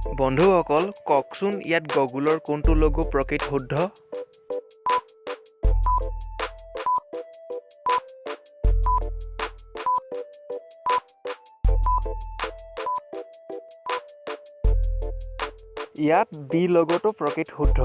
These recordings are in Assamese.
বন্ধুসকল কওকচোন ইয়াত গগুলৰ কোনটো লগো প্ৰকৃত শুদ্ধ ইয়াত বি লগোটো প্ৰকৃত শুদ্ধ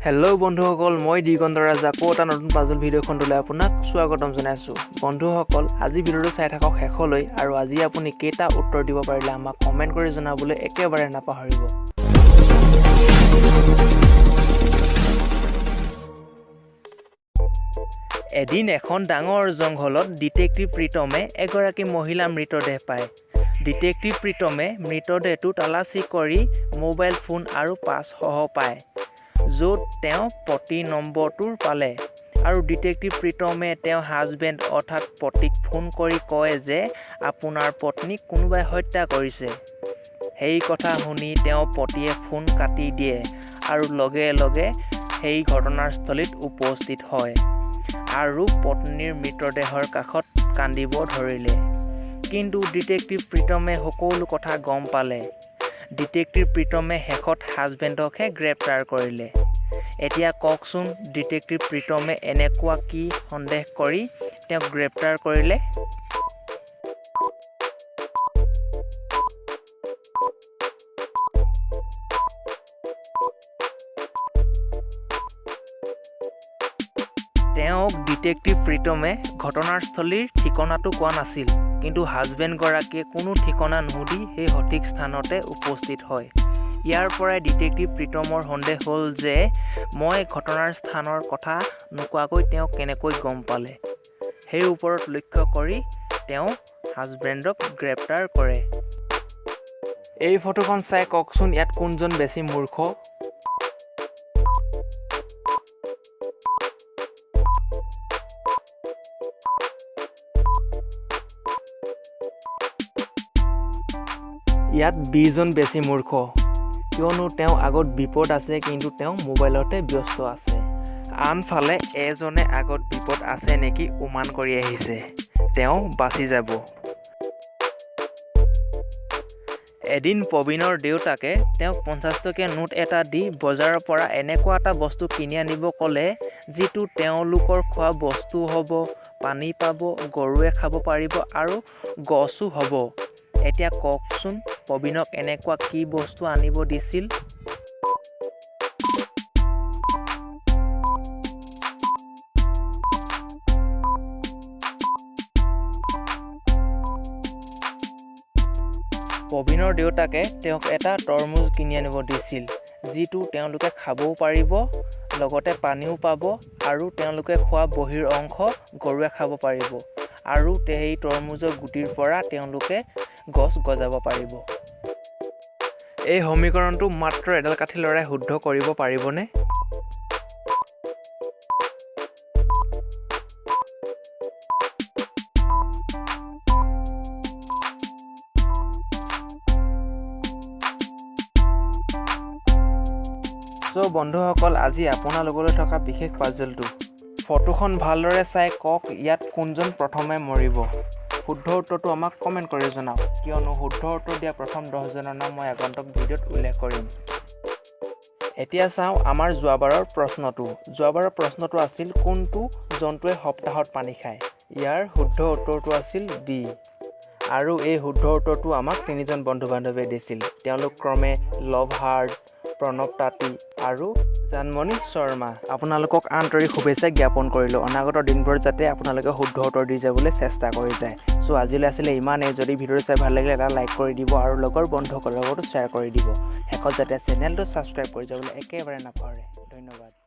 হেল্ল' বন্ধুসকল মই দিগন্তৰাজ আকৌ এটা নতুন পাজল ভিডিঅ'খনলৈ আপোনাক স্বাগতম জনাইছো বন্ধুসকল আজি ভিডিঅ'টো চাই থাকক শেষলৈ আৰু আজি আপুনি কেইটা উত্তৰ দিব পাৰিলে আমাক কমেন্ট কৰি জনাবলৈ একেবাৰে নাপাহৰিব এদিন এখন ডাঙৰ জংঘলত ডিটেক্টিভ প্ৰীতমে এগৰাকী মহিলা মৃতদেহ পায় ডিটেক্টিভ প্ৰীতমে মৃতদেহটো তালাচি কৰি মোবাইল ফোন আৰু পাছ সহ পায় য'ত তেওঁ পতি নম্বৰটোৰ পালে আৰু ডিটেক্টিভ প্ৰীতমে তেওঁ হাজবেণ্ড অৰ্থাৎ পতিক ফোন কৰি কয় যে আপোনাৰ পত্নীক কোনোবাই হত্যা কৰিছে সেই কথা শুনি তেওঁ পতিয়ে ফোন কাটি দিয়ে আৰু লগে লগে সেই ঘটনাস্থলীত উপস্থিত হয় আৰু পত্নীৰ মৃতদেহৰ কাষত কান্দিব ধৰিলে কিন্তু ডিটেক্টিভ প্ৰীতমে সকলো কথা গম পালে ডিটেক্টিভ প্ৰীতমে শেষত হাজবেণ্ডকহে গ্ৰেপ্তাৰ কৰিলে এতিয়া কওকচোন ডিটেক্টিভ প্ৰীতমে এনেকুৱা কি সন্দেহ কৰি তেওঁক গ্ৰেপ্তাৰ কৰিলে তেওঁক ডিটেক্টিভ প্ৰীতমে ঘটনাস্থলীৰ ঠিকনাটো কোৱা নাছিল কিন্তু হাজবেণ্ড গৰাকীয়ে কোনো ঠিকনা নুসুধি সেই সঠিক স্থানতে উপস্থিত হয় ইয়াৰ পৰাই ডিটেক্টিভ প্ৰীতমৰ সন্দেহ হ'ল যে মই ঘটনাৰ স্থানৰ কথা নোকোৱাকৈ তেওঁ কেনেকৈ গম পালে সেই ওপৰত লক্ষ্য কৰি তেওঁ হাজবেণ্ডক গ্ৰেপ্তাৰ কৰে এই ফটোখন চাই কওকচোন ইয়াত কোনজন বেছি মূৰ্খ ইয়াত বিজন বেছি মূৰ্খ কিয়নো তেওঁ আগত বিপদ আছে কিন্তু তেওঁ মোবাইলতে ব্যস্ত আছে আনফালে এজনে আগত বিপদ আছে নেকি উমান কৰি আহিছে তেওঁ বাচি যাব এদিন প্ৰবীণৰ দেউতাকে তেওঁক 50 টকীয়া নোট এটা দি বজাৰৰ পৰা এনেকুৱা এটা বস্তু কিনি আনিব ক'লে যিটো তেওঁলোকৰ খোৱা বস্তু হ'ব পানী পাব গৰুৱে খাব পাৰিব আৰু গছো হ'ব এতিয়া কওকচোন প্ৰবীণক এনেকুৱা কি বস্তু আনিব দিছিল প্ৰবীণৰ দেউতাকে তেওঁক এটা তৰমুজ কিনি আনিব দিছিল যিটো তেওঁলোকে খাবও পাৰিব লগতে পানীও পাব আৰু তেওঁলোকে খোৱা বহিৰ অংশ গৰুৱে খাব পাৰিব আৰু সেই তৰমুজৰ গুটিৰ পৰা তেওঁলোকে গছ গজাব পাৰিব এই সমীকৰণটো মাত্ৰ এডাল কাঠি লৰাই শুদ্ধ কৰিব পাৰিবনে সো বন্ধুসকল আজি আপোনালোকলৈ থকা বিশেষ পাজলটো ফটোখন ভালদৰে চাই কওক ইয়াত কোনজন প্ৰথমে মৰিব শুদ্ধ উত্তৰটো আমাক কমেন্ট কৰি জনাওক কিয়নো শুদ্ধ উত্তৰ দিয়া প্ৰথম 10 জনৰ নাম মই আগন্তুক ভিডিঅ'ত উল্লেখ কৰিম এতিয়া চাওঁ আমাৰ যোৱাবাৰৰ প্ৰশ্নটো আছিল কোনটো জন্তুৱে সপ্তাহত পানী খায় ইয়াৰ শুদ্ধ উত্তৰটো আছিল বি আৰু এই শুদ্ধ উত্তৰটো আমাক তিনিজন বন্ধু বান্ধৱীয়ে দিছিল তেওঁলোক ক্ৰমে লভ হাৰ্ট প্ৰণৱ তাঁতী আৰু জানমণি শৰ্মা আপোনালোকক আন্তৰিক শুভেচ্ছা জ্ঞাপন কৰিলোঁ অনাগত দিনবোৰত যাতে আপোনালোকে শুদ্ধ উত্তৰ দি যাবলৈ চেষ্টা কৰি যায় সো আজিলৈ আছিলে ইমানেই যদি ভিডিঅ'টো চাই ভাল লাগিলে এটা লাইক কৰি দিব আৰু লগৰ বন্ধুসকলৰ লগতো শ্বেয়াৰ কৰি দিব শেষত যাতে চেনেলটো ছাবস্ক্ৰাইব কৰি যাবলৈ একেবাৰে নাপাহৰে ধন্যবাদ